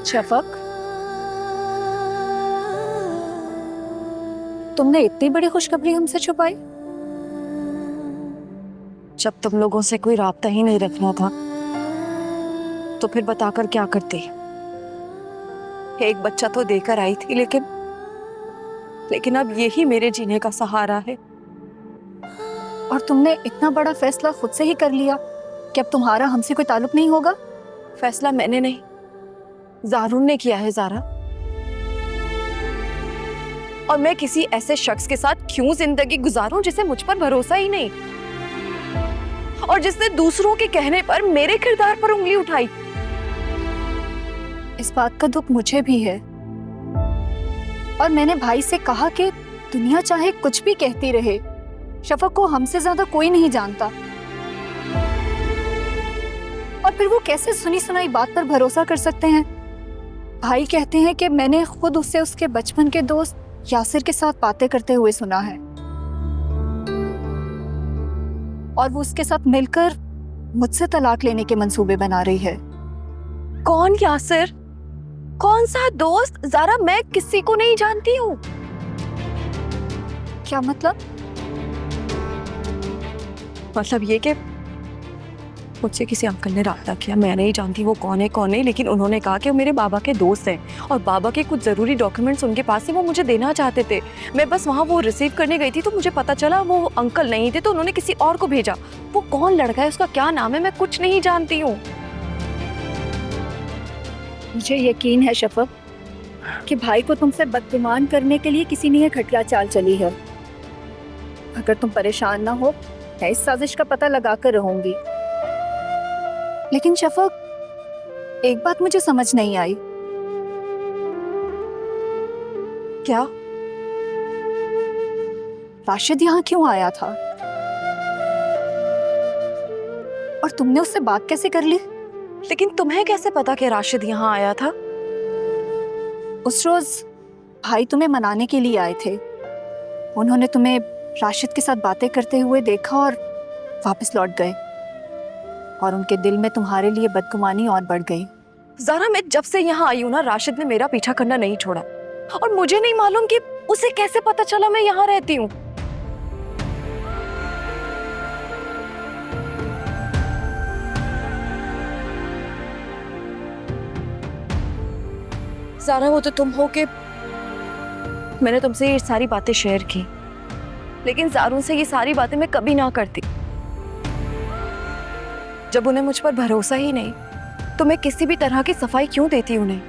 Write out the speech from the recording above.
शफक, तुमने इतनी बड़ी खुशखबरी हमसे छुपाई? जब तुम लोगों से कोई राब्ता ही नहीं रखना था तो फिर बताकर क्या करती। एक बच्चा तो देकर आई थी, लेकिन अब यही मेरे जीने का सहारा है। और तुमने इतना बड़ा फैसला खुद से ही कर लिया कि अब तुम्हारा हमसे कोई ताल्लुक नहीं होगा? फैसला मैंने नहीं, ज़ारून ने किया है ज़ारा। और मैं किसी ऐसे शख्स के साथ क्यों जिंदगी गुजारूं जिसे मुझ पर भरोसा ही नहीं, और जिसने दूसरों के कहने पर मेरे किरदार पर उंगली उठाई। इस बात का दुख मुझे भी है, और मैंने भाई से कहा कि दुनिया चाहे कुछ भी कहती रहे, शफक को हमसे ज्यादा कोई नहीं जानता। और फिर वो कैसे सुनी सुनाई बात पर भरोसा कर सकते हैं? भाई कहते हैं कि मैंने खुद उससे उसके बचपन के दोस्त यासिर के साथ बातें करते हुए सुना है, और वो उसके साथ मिलकर मुझसे तलाक लेने के मंसूबे बना रही है। कौन यासिर? कौन सा दोस्त? ज़ारा, मैं किसी को नहीं जानती हूँ। क्या मतलब? मतलब ये कि मुझसे किसी अंकल ने राब्ता किया, मैं नहीं जानती वो कौन है कौन नहीं, लेकिन उन्होंने कहा कि वो मेरे बाबा के दोस्त हैं और बाबा के कुछ ज़रूरी डॉक्यूमेंट्स उनके पास ही वो मुझे देना चाहते थे। मैं बस वहाँ वो रिसीव करने गई थी तो मुझे पता चला वो अंकल नहीं थे, तो उन्होंने किसी और को भेजा। वो कौन लड़का है, उसका क्या नाम है, मैं कुछ नहीं जानती हूँ। मुझे यकीन है शफक कि भाई को तुमसे बदगुमान करने के लिए किसी ने यह घटिया चाल चली है। अगर तुम परेशान ना हो, मैं इस साजिश का पता लगाकर रहूंगी। लेकिन शफक, एक बात मुझे समझ नहीं आई। क्या? राशिद यहाँ क्यों आया था? और तुमने उससे बात कैसे कर ली? लेकिन तुम्हें कैसे पता कि राशिद यहाँ आया था? उस रोज भाई तुम्हें मनाने के लिए आए थे। उन्होंने तुम्हें राशिद के साथ बातें करते हुए देखा और वापस लौट गए, और उनके दिल में तुम्हारे लिए बदगुमानी और बढ़ गई। ज़ारा, मैं जब से यहाँ आई हूँ ना, राशिद ने मेरा पीछा करना नहीं छोड़ा, और मुझे नहीं मालूम कि उसे कैसे पता चला मैं यहाँ रहती हूँ। ज़ारा, वो तो तुम हो कि मैंने तुमसे ये सारी बातें शेयर की, लेकिन ज़ारून से ये सारी बातें मैं कभी ना करती। जब उन्हें मुझ पर भरोसा ही नहीं तो मैं किसी भी तरह की सफाई क्यों देती उन्हें?